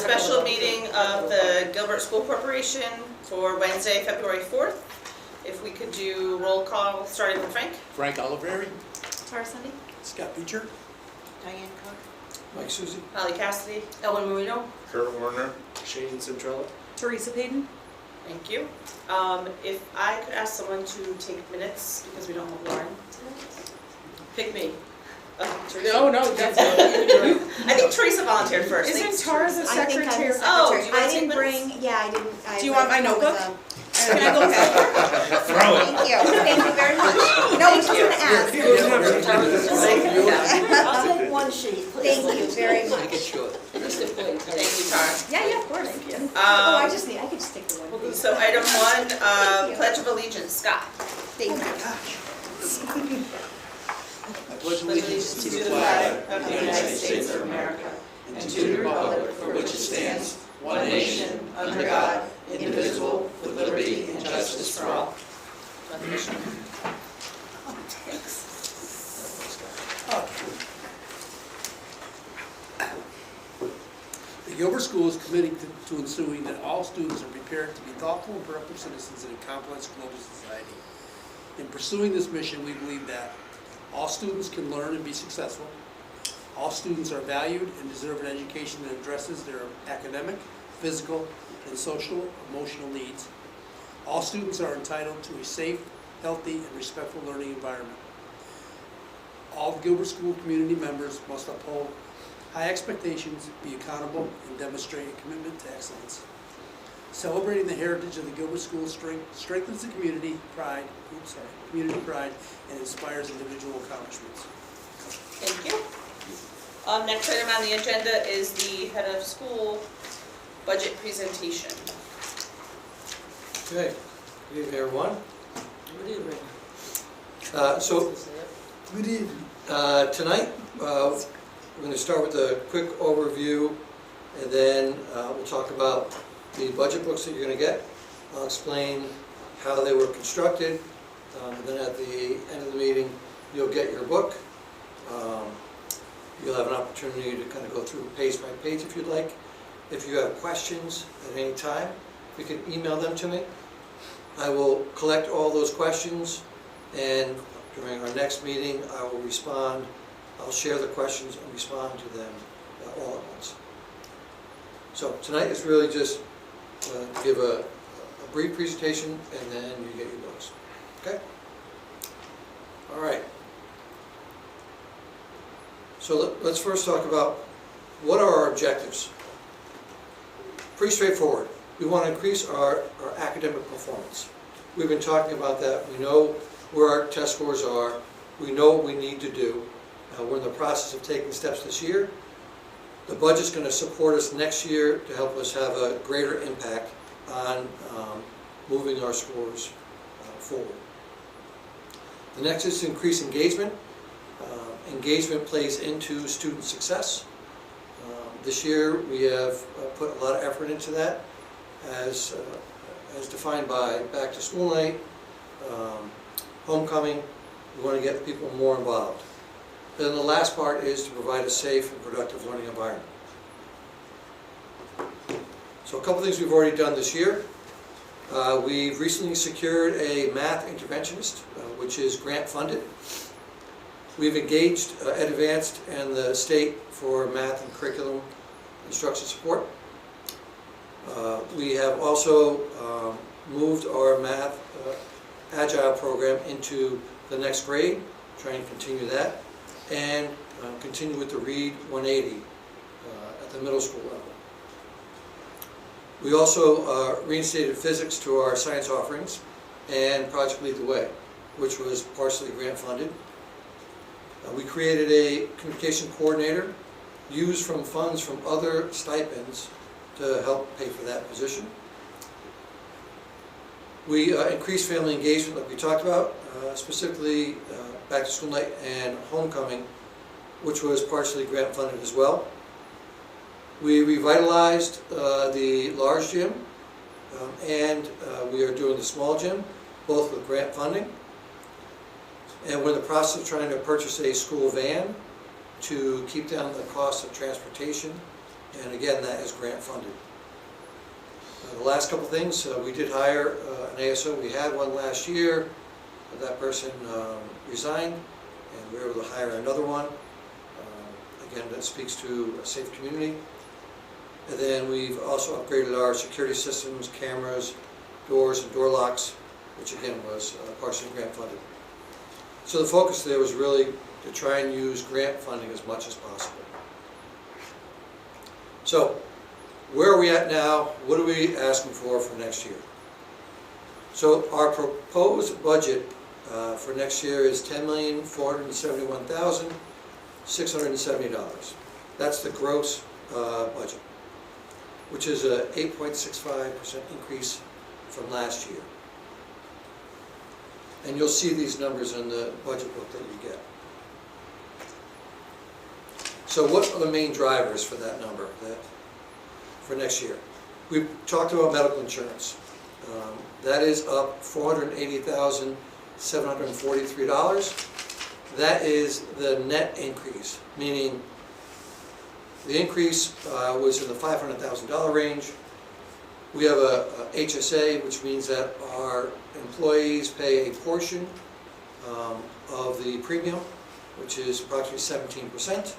special meeting of the Gilbert School Corporation for Wednesday, February 4th. If we could do roll call, starting with Frank. Frank Oliveri. Tara Sunday. Scott Beecher. Diane Cook. Mike Susie. Holly Cassidy. Ellen Marino. Kurt Warner. Shane Centrella. Teresa Payton. Thank you. If I could ask someone to take minutes, because we don't have Lauren. Pick me. Teresa. No, definitely. I think Teresa volunteered first. Isn't Thanks, Tara the Teresa. I think I'm the secretary? secretary. Oh, do you wanna I take didn't minutes? bring, yeah, I didn't. Do you want my notebook? Can I go ahead? Throw it. Thank you, thank you very much. No, I was just gonna ask. I'll take one sheet, please. Thank you very much. Thank you, Tara. Yeah, of course. Oh, I could just take the one. So item 1, Thank you. Pledge of Allegiance. Scott. Thank you. I pledge Allegiance to the flag of the United States of America and to the republic for which it stands, one nation, under God, indivisible, with liberty and justice for all. The Gilbert School is committing to ensuring that all students are prepared to be thoughtful and productive citizens in a complex global society. In pursuing this mission, we believe that all students can learn and be successful. All students are valued and deserve an education that addresses their academic, physical, and social, emotional needs. All students are entitled to a safe, healthy, and respectful learning environment. All the Gilbert School community members must uphold high expectations, be accountable, and demonstrate a commitment to excellence. Celebrating the heritage of the Gilbert School strengthens the community pride, and inspires individual accomplishments. Thank you. Next item on the agenda is the head of school budget presentation. Okay, good evening, everyone. Good evening. Tonight, we're going to start with a quick overview, and then we'll talk about the budget books that you're going to get. I'll explain how they were constructed, and then at the end of the meeting, you'll get your book. You'll have an opportunity to kind of go through page by page if you'd like. If you have questions at any time, you can email them to me. I will collect all those questions, and during our next meeting, I will respond. I'll share the questions and respond to them all at once. So tonight is really just to give a brief presentation, and then you get your books. Okay? All right. So let's first talk about what are our objectives. Pretty straightforward. We want to increase our academic performance. We've been talking about that. We know where our test scores are. We know what we need to do. We're in the process of taking steps this year. The budget's going to support us next year to help us have a greater impact on moving our scores forward. The next is to increase engagement. Engagement plays into student success. This year we have put a lot of effort into that, as defined by back to school night, homecoming. We want to get people more involved. Then the last part is to provide a safe and productive learning environment. So a couple things we've already done this year. We've recently secured a math interventionist, which is grant funded. We've engaged Ed Advanced and the state for math and curriculum instruction support. We have also moved our math agile program into the next grade, trying to continue that, and continue with the Read 180 at the middle school level. We also reinstated physics to our science offerings and Project Lead the Way, which was partially grant funded. We created a communication coordinator used from funds from other stipends to help pay for that position. We increased family engagement like we talked about, specifically back to school night and homecoming, which was partially grant funded as well. We revitalized the large gym and we are doing the small gym, both with grant funding. And we're in the process of trying to purchase a school van to keep down the cost of transportation and again, that is grant funded. The last couple things, we did hire an ASO. We had one last year. That person resigned, and we were able to hire another one. Again, that speaks to a safe community. And then we've also upgraded our security systems, cameras, doors, and door locks, which again was partially grant funded. So the focus there was really to try and use grant funding as much as possible. So, where are we at now? What are we asking for next year? So our proposed budget for next year is $10,471,670. That's the gross budget, which is a 8.65% increase from last year. And you'll see these numbers in the budget book that you get. So what are the main drivers for that number for next year? We've talked about medical insurance. That is up $480,743. That is the net increase, meaning the increase was in the $500,000 range. We have a HSA, which means that our employees pay a portion of the premium, which is approximately 17%,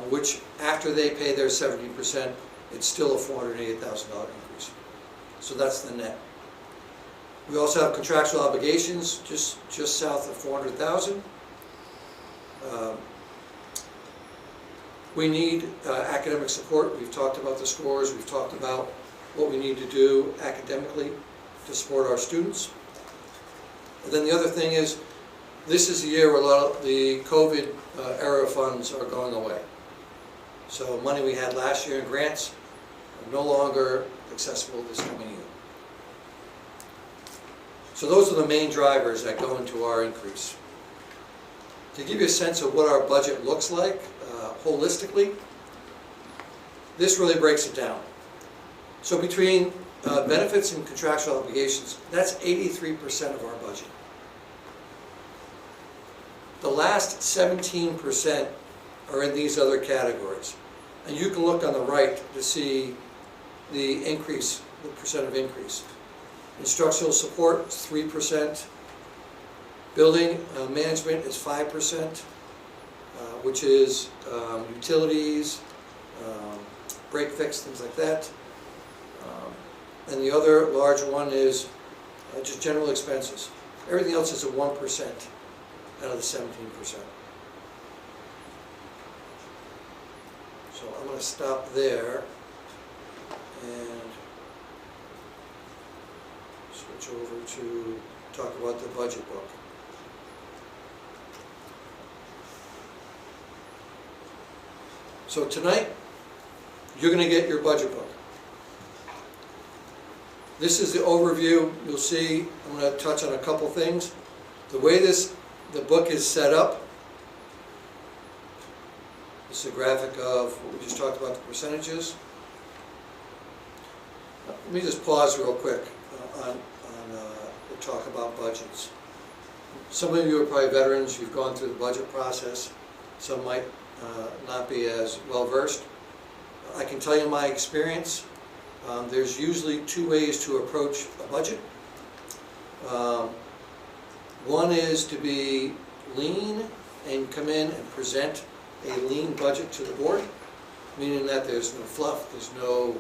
which after they pay their 17%, it's still a $480,000 increase. So that's the net. We also have contractual obligations, just south of $400,000. We need academic support. We've talked about the scores. We've talked about what we need to do academically to support our students. And then the other thing is, this is the year where a lot of the COVID era funds are going away. So money we had last year in grants are no longer accessible this coming year. So those are the main drivers that go into our increase. To give you a sense of what our budget looks like holistically, this really breaks it down. So between benefits and contractual obligations, that's 83% of our budget. The last 17% are in these other categories. And you can look on the right to see the increase, the percent of increase. Instructional support is 3%. Building management is 5%, which is utilities, break fix, things like that. And the other large one is just general expenses. Everything else is at 1% out of the 17%. So I'm going to stop there and switch over to talk about the budget book. So tonight, you're going to get your budget book. This is the overview. You'll see, I'm going to touch on a couple things. The way the book is set up, this is a graphic of what we just talked about, the percentages. Let me just pause real quick on the talk about budgets. Some of you are probably veterans, you've gone through the budget process. Some might not be as well versed. I can tell you my experience. There's usually two ways to approach a budget. One is to be lean and come in and present a lean budget to the board, meaning that there's no fluff, there's no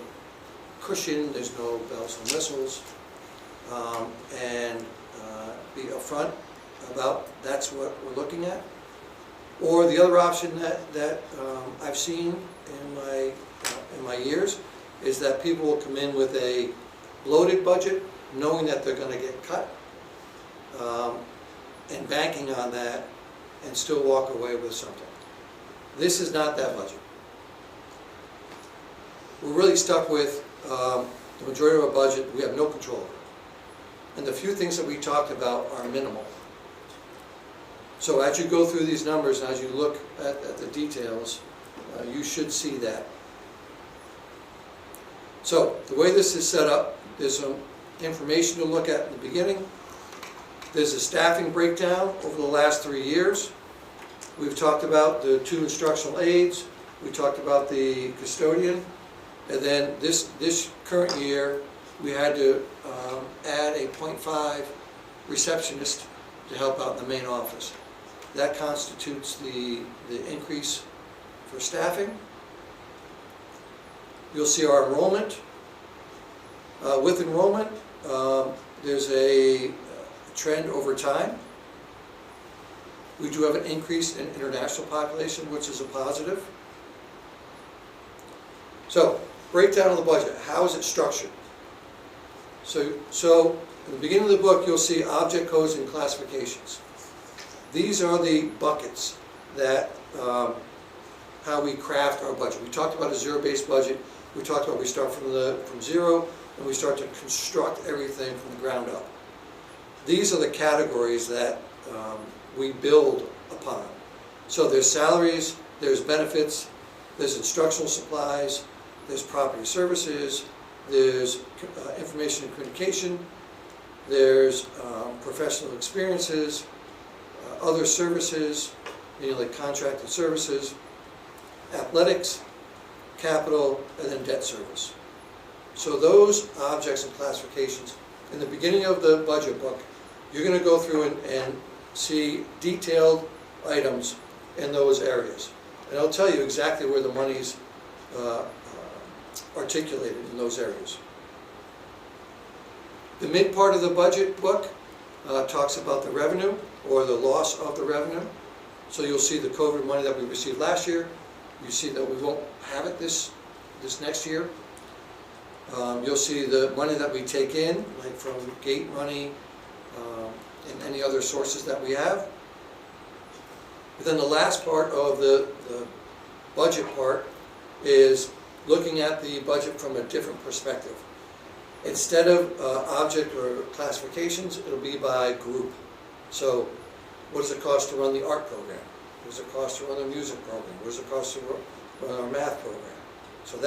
cushion, there's no bells and whistles, and be upfront about that's what we're looking at. Or the other option that I've seen in my years is that people will come in with a bloated budget, knowing that they're going to get cut, and banking on that, and still walk away with something. This is not that budget. We're really stuck with the majority of our budget we have no control over. And the few things that we talked about are minimal. So as you go through these numbers and as you look at the details, you should see that. So the way this is set up, there's some information to look at in the beginning. There's a staffing breakdown over the last 3 years. We've talked about the 2 instructional aides. we talked about the custodian, and then this current year, we had to add a .5 receptionist to help out in the main office. That constitutes the increase for staffing. You'll see our enrollment. With enrollment, there's a trend over time. We do have an increase in international population, which is a positive. So, breakdown of the budget. How is it structured? So in the beginning of the book, you'll see object codes and classifications. These are the buckets that how we craft our budget. We talked about a zero-based budget. We talked about we start from zero and we start to construct everything from the ground up. These are the categories that we build upon. So there's salaries, there's benefits, there's instructional supplies, there's property services, there's information and communication, there's professional experiences, other services, like contracted services, athletics, capital, and then debt service. So those objects and classifications, in the beginning of the budget book, you're going to go through and see detailed items in those areas. And I'll tell you exactly where the money's articulated in those areas. The mid part of the budget book talks about the revenue or the loss of the revenue. So you'll see the COVID money that we received last year. You see that we won't have it this next year. You'll see the money that we take in, like from gate money and any other sources that we have. But then the last part of the budget part is looking at the budget from a different perspective. Instead of object or classifications, it'll be by group. So what does it cost to run the art program? What does it cost to run the music program? What does it cost to run our math program? So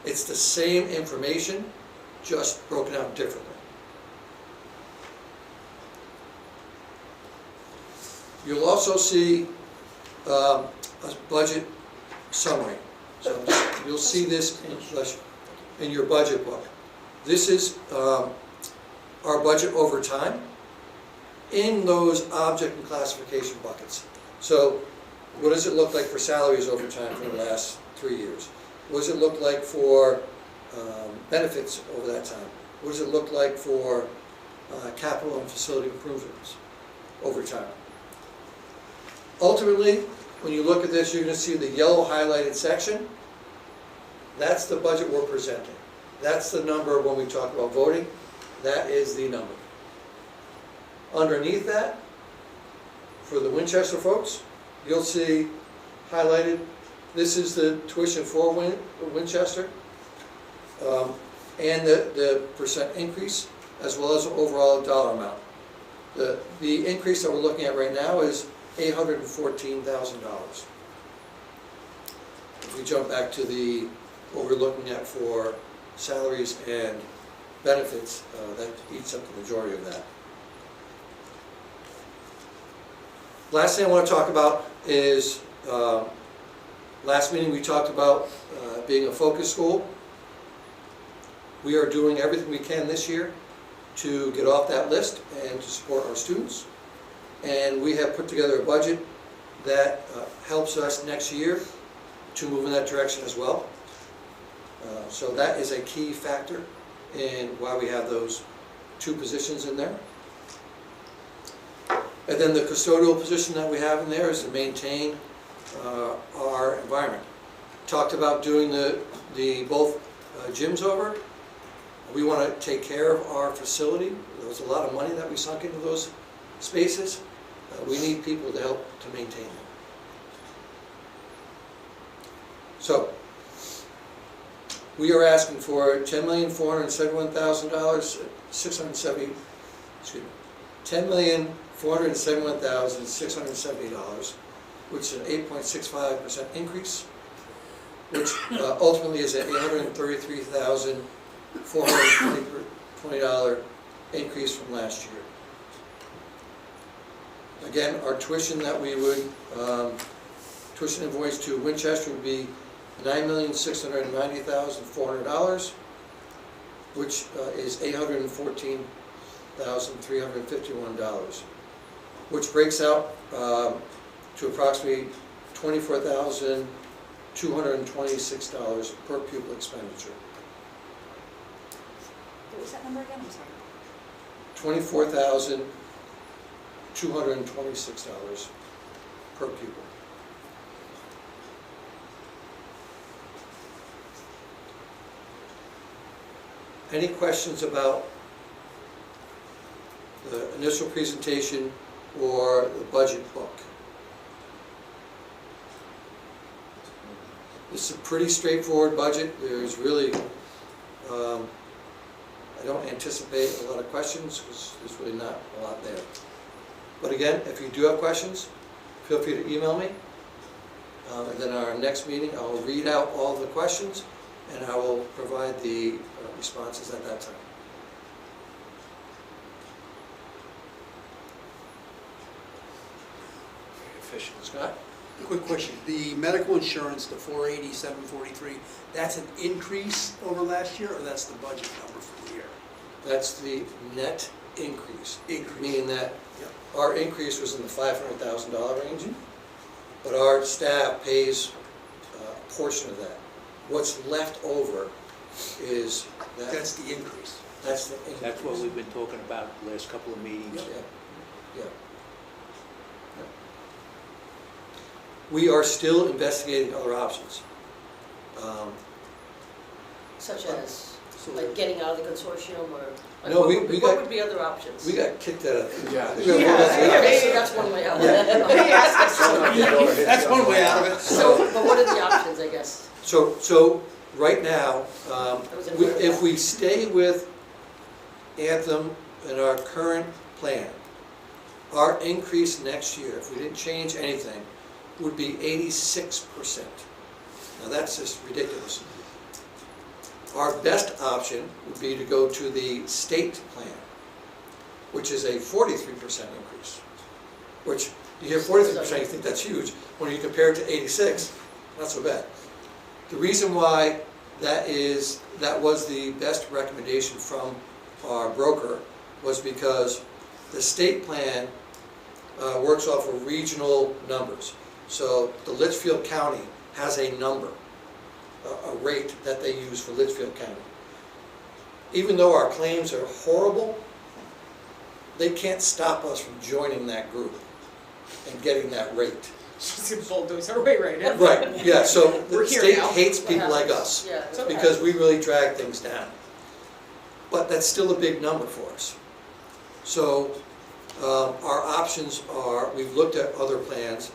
it's the same information, just broken out differently. You'll also see a budget summary. So you'll see this in your budget book. This is our budget over time in those object and classification buckets. So what does it look like for salaries over time for the last 3 years? What does it look like for benefits over that time? What does it look like for capital and facility improvements over time? Ultimately, when you look at this, you're going to see the yellow highlighted section. That's the budget we're presenting. That's the number when we talk about voting. That is the number. Underneath that, for the Winchester folks, you'll see highlighted, this is the tuition for Winchester, and the percent increase, as well as the overall dollar amount. The increase that we're looking at right now is $814,000. If we jump back to what we're looking at for salaries and benefits, that eats up the majority of that. Last thing I want to talk about is, last meeting we talked about being a focus school. We are doing everything we can this year to get off that list and to support our students. And we have put together a budget that helps us next year to move in that direction as well. So that is a key factor in why we have those 2 positions in there. And then the custodial position that we have in there is to maintain our environment. Talked about doing both gyms over. We want to take care of our facility. There was a lot of money that we sunk into those spaces. We need people to help to maintain them. So we are asking for $10,471,670. Excuse me, $10,471,670, which is an 8.65% increase, which ultimately is an $833,420 increase from last year. Again, our tuition that we would, tuition invoice to Winchester would be $9,690,400, which is $814,351, which breaks out to approximately $24,226 per pupil expenditure. What was that number again? I'm sorry. $24,226 per pupil. Any questions about the initial presentation or the budget book? This is a pretty straightforward budget. There's really, I don't anticipate a lot of questions because there's really not a lot there. But again, if you do have questions, feel free to email me. And then our next meeting, I will read out all the questions and I will provide the responses at that time. Very efficient. Scott? Quick question, the medical insurance, the 480, 743, that's an increase over last year, or that's the budget number for the year? That's the net increase. Increase. Meaning that Yep. our increase was in the $500,000 range, but our staff pays a portion of that. What's left over is that. That's the increase. That's the increase. That's what we've been talking about the last couple of meetings. Yeah, yeah. We are still investigating other options. Such as, So like getting out of the consortium or? like No, what we would- got- What would be other options? We got kicked out of. Yeah. we got rolled out the Okay, office. so that's one way out. That's one way out of it. So, but what are the options, I guess? So right now, was in front of if that. we stay with Anthem in our current plan, our increase next year, if we didn't change anything, would be 86%. Now that's just ridiculous. Our best option would be to go to the state plan, which is a 43% increase. Which, you hear 43%, you think that's huge. When you compare it to 86, not so bad. The reason why that was the best recommendation from our broker was because the state plan works off of regional numbers. So the Litchfield County has a number, a rate that they use for Litchfield County. Even though our claims are horrible, they can't stop us from joining that group and getting that rate. She's gonna bulldoze her way right in. Right, yeah, so We're the here state now. hates What people like happens? us Yeah. It's okay. because we really drag things down. But that's still a big number for us. So our options are, we've looked at other plans.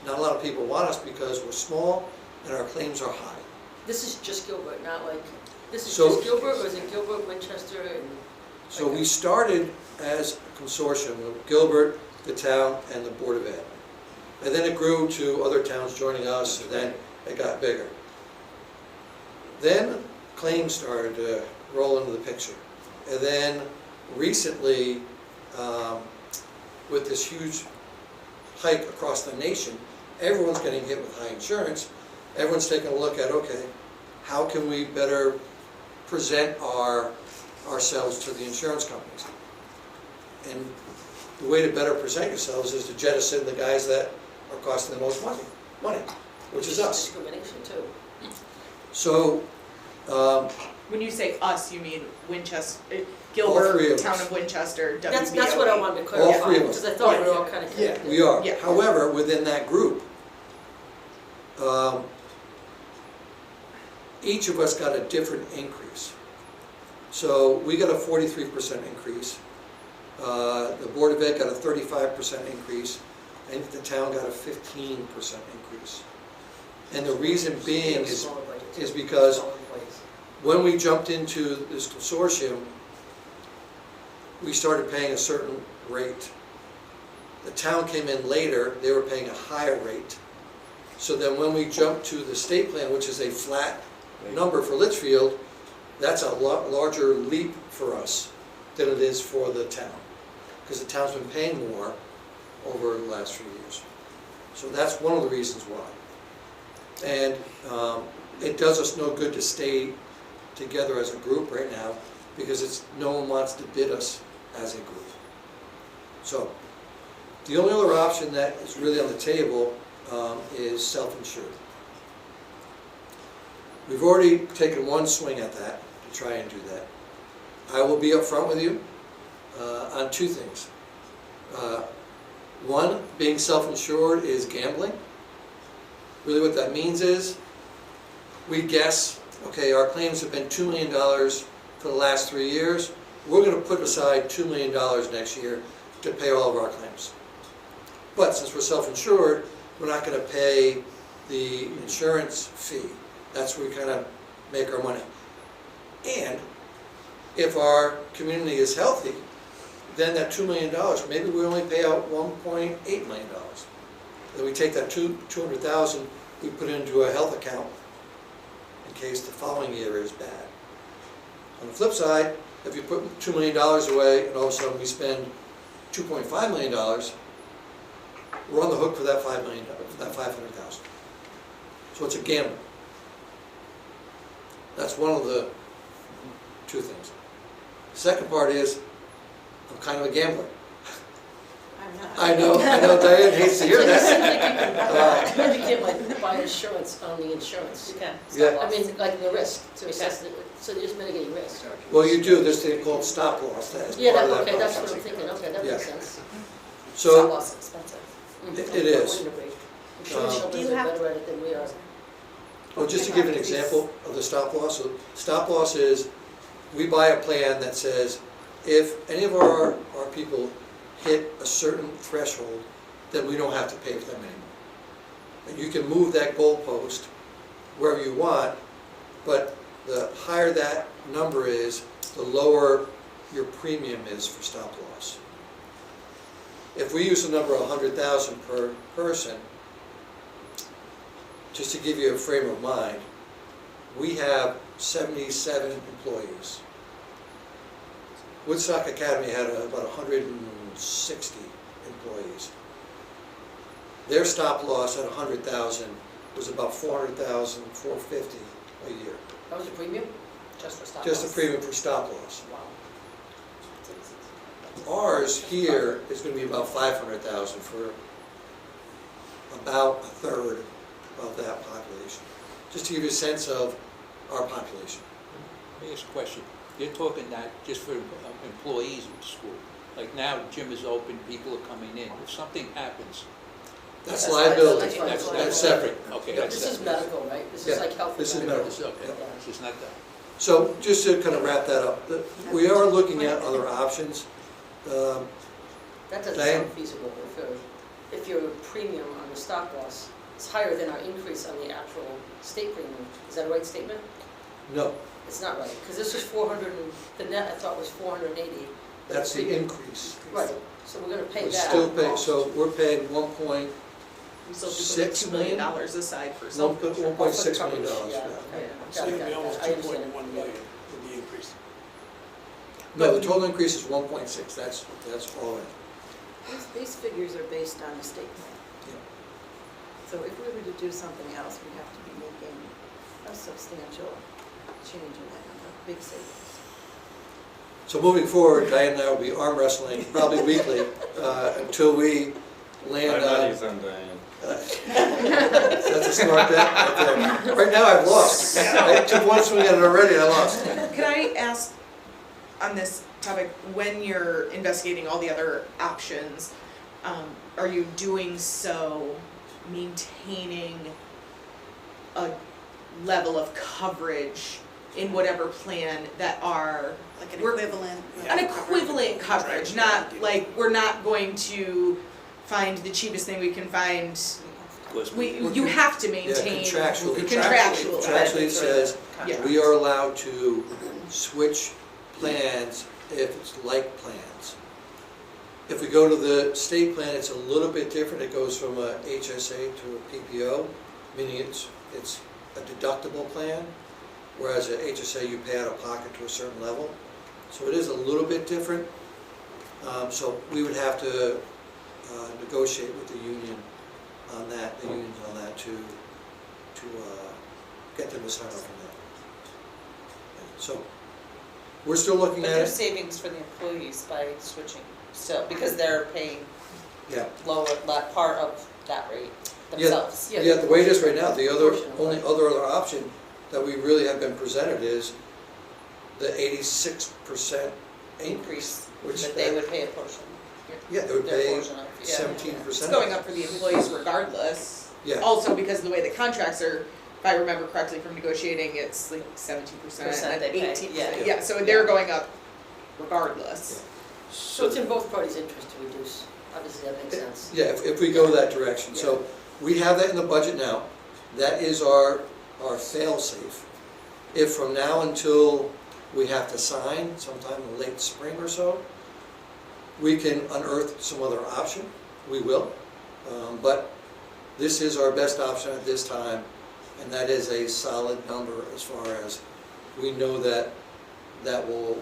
Not a lot of people want us because we're small and our claims are high. This is just Gilbert, not like, this is So- just Gilbert, or is it Gilbert, Winchester, and? So we started as a consortium with Gilbert, the town, and the Board of Ed. And then it grew to other towns joining us, and then it got bigger. Then claims started to roll into the picture. And then recently, with this huge hike across the nation, everyone's getting hit with high insurance. Everyone's taking a look at, okay, how can we better present ourselves to the insurance companies? And the way to better present yourselves is to jettison the guys that are costing the most money, which is us. Discrimination too. So, When you say us, you mean Winchester, All three of Gilbert, us. Town of Winchester, WBOA. That's what I wanted to All clarify, three of us. because I thought we were all kind of Yeah, connected. we are. Yeah. However, within that group, each of us got a different increase. So we got a 43% increase. The Board of Ed got a 35% increase, and the town got a 15% increase. And the reason being is Smaller budget, too. is because Smaller employees. when we jumped into this consortium, we started paying a certain rate. The town came in later, they were paying a higher rate. So then when we jumped to the state plan, which is a flat number for Litchfield, that's a lot larger leap for us than it is for the town. Because the town's been paying more over the last few years. So that's one of the reasons why. And it does us no good to stay together as a group right now because no one wants to bid us as a group. So the only other option that is really on the table is self-insured. We've already taken one swing at that to try and do that. I will be upfront with you on two things. One, being self-insured is gambling. Really what that means is, we guess, okay, our claims have been $2 million for the last 3 years. We're going to put aside $2 million next year to pay all of our claims. But since we're self-insured, we're not going to pay the insurance fee. That's where we kind of make our money. And if our community is healthy, then that $2 million, maybe we only pay out $1.8 million. Then we take that $200,000, we put it into a health account in case the following year is bad. On the flip side, if you put $2 million away and all of a sudden we spend $2.5 million, we're on the hook for that $5 million, for that $500,000. So it's a gamble. That's one of the two things. The second part is, I'm kind of a gambler. I'm not. I know, Diane hates to hear So that. you think you can buy insurance on the insurance? You can. Yeah. I mean, like the risk, to assess the, so you're just mitigating risk. Well, you do this thing called stop loss. That is Yeah, part that, of that okay, that's what process. I'm thinking, okay, that Yeah. makes sense. So, Stop loss is expensive. It is. Insurance Do companies you are have- better at it than we are. well, just to give you an example of the stop loss, so stop loss is, we buy a plan that says, if any of our people hit a certain threshold, then we don't have to pay for them anymore. And you can move that goalpost wherever you want, but the higher that number is, the lower your premium is for stop loss. If we use a number of 100,000 per person, just to give you a frame of mind, we have 77 employees. Woodstock Academy had about 160 employees. Their stop loss at 100,000 was about 400,000, 450 a year. That was a premium? Just for stop Just loss. the premium for stop loss. Wow. Ours here is going to be about 500,000 for about a third of that population. Just to give you a sense of our population. Let me ask a question. You're talking that just for employees of the school. Like now, gym is open, people are coming in. If something happens, That's That's liability. liability. That's separate. okay, Yeah. that's This is separate. medical, right? This Yeah, is like health. this is and medical. This is okay, Yeah. this is not that. So just to kind of wrap that up, we are looking at other options. That doesn't Diane? sound feasible if your premium on the stop loss is higher than our increase on the actual state premium. Is that a right statement? No, It's not right, because this is 400, the net I thought was 480. that's the increase. Right, so we're gonna pay We that. still pay, so we're paying We still have to put $1.6 $2 million million? aside for $1.6 self-insurance. million. Yeah, Yeah. okay. So Got it, it'd got be it, almost I understand. 2.1 million with the increase. No, the total increase is 1.6, that's all in. These figures are based on the state plan. Yeah. So if we were to do something else, we'd have to be making a substantial change in that number, big savings. So moving forward, Diane and I will be arm wrestling probably weekly until we land I'm not on. using Diane. That's a smart bet right there. Right now I've lost. I took one swing at it already and I lost. Can I ask on this topic, when you're investigating all the other options, are you doing so maintaining a level of coverage in whatever plan that are Like an We're- equivalent. an equivalent coverage, not like, we're not going to find the cheapest thing we can find. You have to maintain. Contractually. Contractual. Contractually it says Yeah. we are allowed to switch plans if it's like plans. If we go to the state plan, it's a little bit different. It goes from a HSA to a PPO, meaning it's a deductible plan, whereas a HSA you pay out of pocket to a certain level. So it is a little bit different. So we would have to negotiate with the union on that, to get them to sign off on that. So, we're still looking But at there's it, savings for the employees by switching still, because they're paying yeah. lower, part of that rate themselves. Yeah, the way it is right now, the only other option that we really have been presented is the 86% increase, which But they would pay a portion, yeah, they would their pay portion of, yeah. 17%. It's going up for the employees regardless. Yeah, Also because of the way the contracts are, if I remember correctly from negotiating, it's like 17% Percent and they pay, 18%. yeah. Yeah, so they're going up regardless. So it's in both parties' interest to reduce, obviously that makes sense. yeah, if we go that direction. So we have that in the budget now. That is our fail-safe. If from now until we have to sign sometime in late spring or so, we can unearth some other option, we will. But this is our best option at this time, and that is a solid number as far as we know that will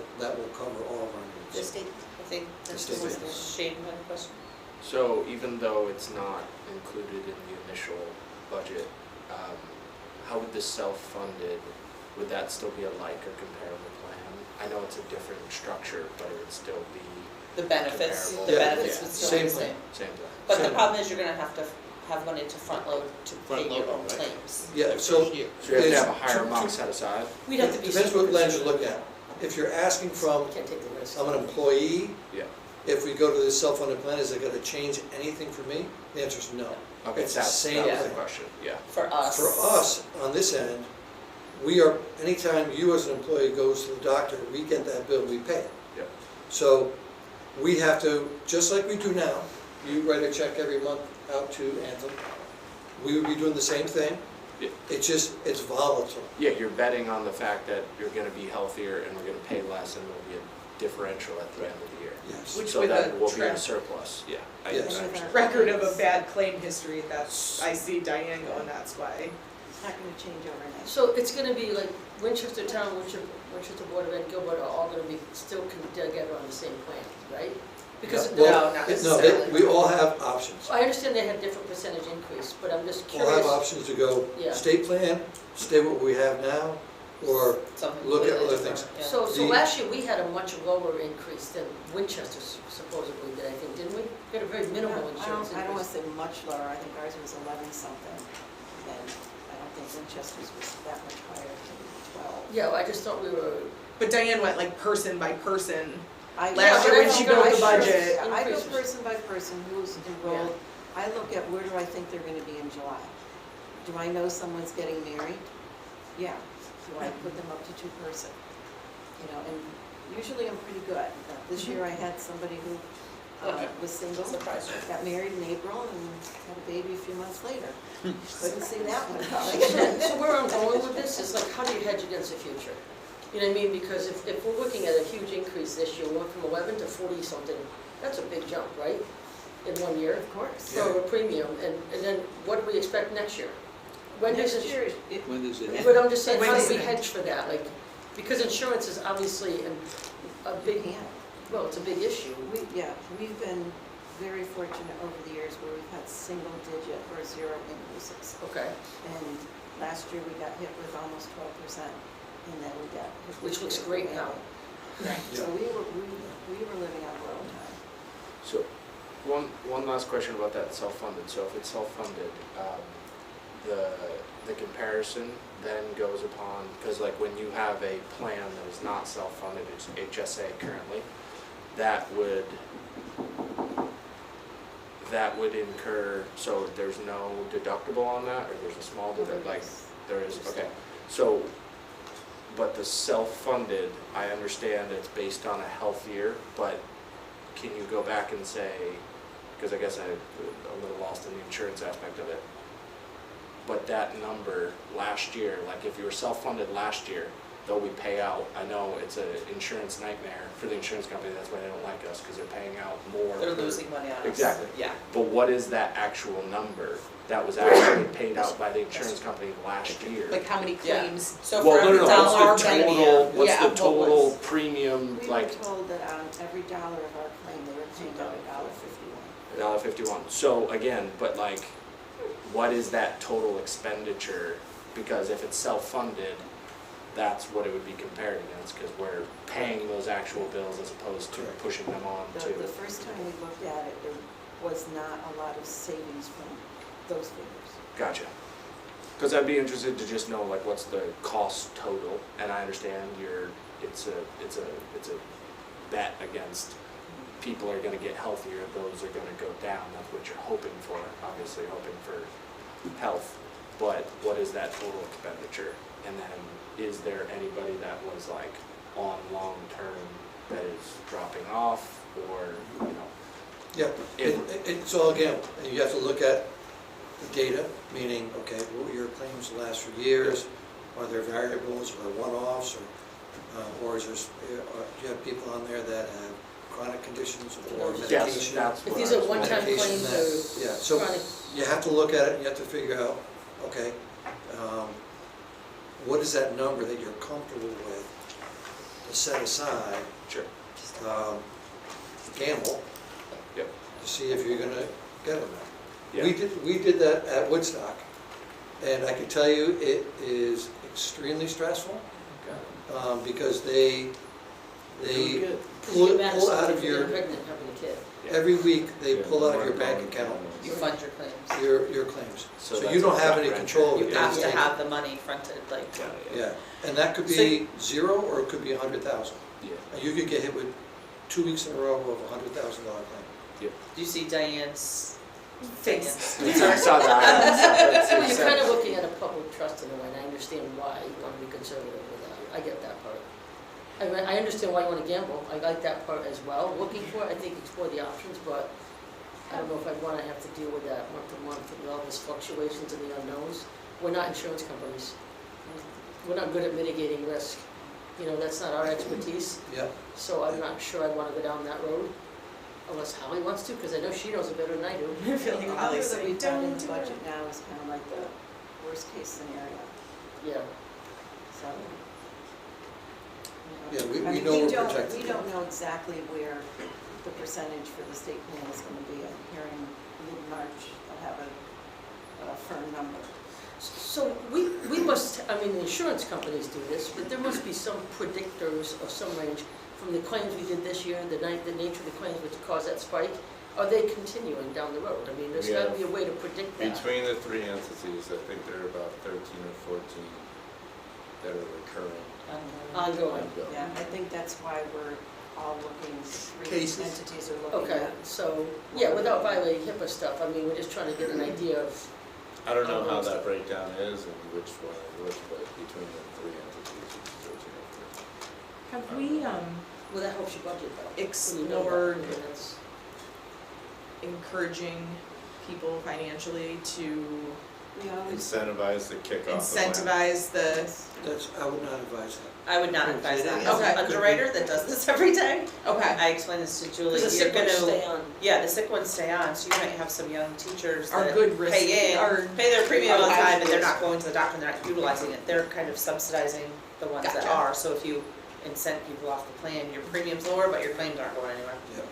cover all of our The needs. state, I think, that's The state. Shane had a question. So even though it's not included in the initial budget, how would the self-funded, would that still be a like or comparable plan? I know it's a different structure, but it would still be The benefits, Comparable. the Yeah. benefits would still be the Same same. same thing. But the Same. problem is you're gonna have to have money to front load to pay Front your load, own right. claims. Yeah, so First year. So you have to have a It's higher two- amount set aside? We'd have to be. depends what super lens you conservative. look at. If you're asking from Can't take the risk. I'm an employee, Yeah. if we go to this self-funded plan, is it gonna change anything for me? The answer is no. Okay, It's the that's, same that was the thing. question, yeah. For us. For us, on this end, anytime you as an employee goes to the doctor, we get that bill, we pay it. Yep. So we have to, just like we do now, you write a check every month out to Anthem, we would be doing the same thing. Yeah. It's volatile. Yeah, you're betting on the fact that you're gonna be healthier and we're gonna pay less and there'll be a differential at the end of the year. Yes. Which So with that a will be track in surplus, yeah. I Yes. understand. record of a bad claim history, I see Diane going, that's why. It's not gonna change overnight. So it's gonna be like Winchester Town, Winchester Board of Ed, Gilbert are all gonna be still together on the same plan, right? Because Yeah, the- well, No, not No, necessarily. we all have options. I understand they have different percentage increase, but I'm just We'll have curious. options to go Yeah. state plan, stay what we have now, or Something look at completely other different, things. yeah. So The- last year, we had a much lower increase than Winchester supposedly did, I think, didn't we? We had a very minimal insurance I don't wanna increase. say much lower, I think ours was 11 something, and I don't think Winchester's was that much higher, maybe 12. Yeah, I just thought we were, But Diane went like person by person. I- Last year when I she don't built know. the budget. I go Increases. person by person, who's enrolled, I look at where do I think they're gonna be in July? Do I know someone's getting married? Yeah, do I put them up to two-person? You know, and usually I'm pretty good. This year I had somebody who Okay. was single, Surprise you. got married in April and had a baby a few months later. Couldn't see that one coming. so where I'm going with this is like, how do you hedge against the future? You know what I mean? Because if we're looking at a huge increase this year, we went from 11 to 40 something, that's a big jump, right? In 1 year. Of course. For a premium, and then what do we expect next year? When does Next it? year, it, When is it? But I'm just saying, how do we When is it? hedge for that? Like, because insurance is obviously a big, yeah. well, it's a big issue. We've been very fortunate over the years where we've had single-digit or zero increases. Okay, And last year we got hit with almost 12%, and then we got hit with. Which looks great now. So we were living on borrowed time. So, one last question about that self-funded. So if it's self-funded, the comparison then goes upon, because like when you have a plan that is not self-funded, it's HSA currently, that would incur, so there's no deductible on that, or there's a small deductible, like, there is, okay. So, but the self-funded, I understand it's based on a health year, but can you go back and say, because I guess I'm a little lost in the insurance aspect of it, but that number last year, like if you were self-funded last year, though we pay out, I know it's an insurance nightmare for the insurance company, that's why they don't like us, because they're paying out more. They're per- losing money on us. Exactly. Yeah. But what is that actual number that was actually paid out by the insurance company last year? Like how many Yeah. claims? So Well, for no, every no, dollar what's the total, premium, what's yeah, the what total was- premium, We like were told that on every dollar of our claim, they were paying out $1.51. $1.51? So again, but like, what is that total expenditure? Because if it's self-funded, that's what it would be compared against, because we're paying those actual bills as opposed to pushing them on to. The first time we looked at it, there was not a lot of savings from those figures. Gotcha. Because I'd be interested to just know, like, what's the cost total, and I understand it's a bet against people are gonna get healthier, those are gonna go down, that's what you're hoping for, obviously hoping for health, but what is that total expenditure? And then, is there anybody that was like on long-term that is dropping off, or, you know? Yeah, so again, you have to look at the data, meaning, okay, what were your claims the last few years? Are there variables or one-offs, or is there, do you have people on there that have chronic conditions or medication? Yes, that's If what these I are was one-time wondering. Medication claims that- or Yeah, so chronic, you have to look at it, you have to figure out, okay, what is that number that you're comfortable with to set aside, Sure, gamble, yep, to see if you're gonna get them. yeah. We did that at Woodstock, and I can tell you, it is extremely stressful, because they pull out of your, pregnant, having a kid. every week, they pull out of your bank account You fund your claims. your claims. So So that's you don't a have any gut-wrencher. control You of have to it. have the money fronted, like. Got it, Yeah, and that could be 0 or it could be 100,000. Yeah, And you could get hit with 2 weeks in a row of $100,000 claim. Do you see Diane's face? I saw that. Well, you're kind of looking at a public trust in a way, and I understand why you want to be conservative with that. I get that part. I understand why you want to gamble. I like that part as well. Looking for it, I think explore the options, but I don't know if I'd want to have to deal with that month to month with all these fluctuations and the unknowns. We're not insurance companies. We're not good at mitigating risk. You know, that's not our expertise. Yeah, So I'm not sure I'd want to go down that road, unless Holly wants to, because I know she knows it better than I do. I feel like The Holly's number that saying, we've got in don't the do it. budget now is kind of like the worst case scenario, Yeah. so. Yeah, we I mean, know we're don't- protected. We don't know exactly where the percentage for the state plan is going to be. I'm hearing mid-March, they'll have a firm number. So we must, I mean, the insurance companies do this, but there must be some predictors of some range from the claims we did this year, the nature of the claims which caused that spike. Are they continuing down the road? I mean, there's got to be a way to predict that. Between the three entities, I think there are about 13 or 14 that are recurring. Ongoing. Yeah, I think that's why we're all looking, three Cases. entities are looking Okay, at. so, yeah, without violating HIPAA stuff, I mean, we're just trying to get an idea of, I don't know how that breakdown is and which one is which, but between the three entities, it's 13 or 14. Have we well, that helps you budget though. when you know that, explored and it's- encouraging people financially to We always. Incentivize the kickoff. of land. incentivize the, I would not advise that. I would not advise that. As Okay. an underwriter that does this every day, okay, I explain this to Julie, Because the you're sick ones gonna, stay on. yeah, the sick ones stay on, so you might have some young teachers are that good risk, pay in, are, pay their premium all the Okay. time, and they're not going to the doctor, and they're not utilizing it, they're kind of subsidizing the ones that Gotcha. are, so if you incent people off the plan, your premium's lower, but your claims aren't going anywhere. Yeah.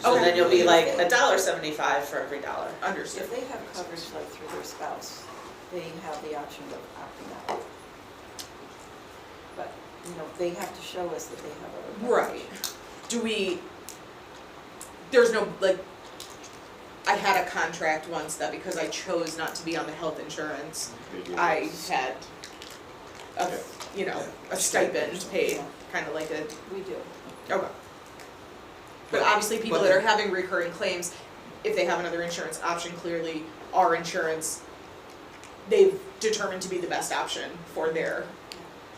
So Okay. then you'll be like $1.75 for every dollar. understood. If they have coverage like through their spouse, they have the option of opting out. But, you know, they have to show us that they have other coverage. Right. Do we, there's no, like, I had a contract once that because I chose not to be on the health insurance, They give I us- had a, you know, a stipend paid, kind of like a, We do. okay. But obviously, people but- that are having recurring claims, if they have another insurance option, clearly our insurance, they've determined to be the best option for their,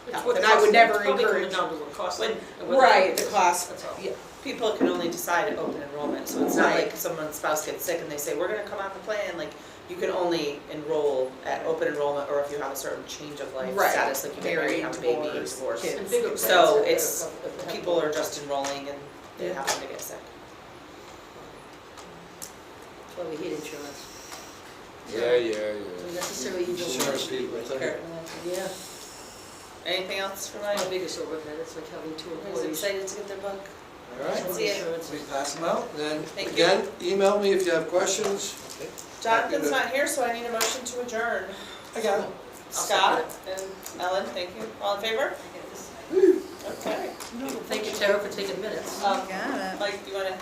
It's health, what and I would costs- never it's probably coming encourage- down to what costs When- them and whether right, they- the cost, That's all. yeah, People can only decide at open enrollment, so it's not Right. like if someone's spouse gets sick and they say, we're gonna come on the plan, like, you can only enroll at open enrollment, or if you have a certain change of life Right. status, like you may already Married, have a baby, divorced, divorced. kids. And bigger plans So have to- it's, have to- people are just enrolling and they Yeah. happen to get sick. That's why we hate insurance. Yeah. It's a necessary evil. Insurance people, I tell you. Yeah, Anything else for my, my biggest overhead, it's like having two everyone's employees. excited to get their book? All right, See ya. Insurance. we pass them out, then Thank you. again, email me if you have questions. Jonathan's not here, so I need a motion to adjourn. I got it. Scott and Ellen, thank you. All in favor? Okay. Thank you, Tara, for taking minutes. Mike, you wanna,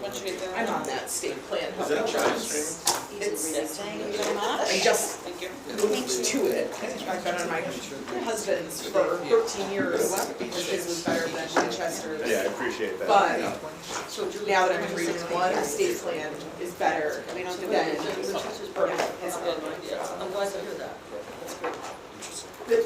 once you get done? I'm on that state plan. Is that China streaming? It's, Thank you very much. I just Thank you. moved to it. I've been on my husband's for 13 years because his was better than Winchester's. Yeah, I appreciate that. But So Julie, now that I'm in region one, the state plan is better We don't do than it. Which is or perfect. I'm glad to hear that. That's great. the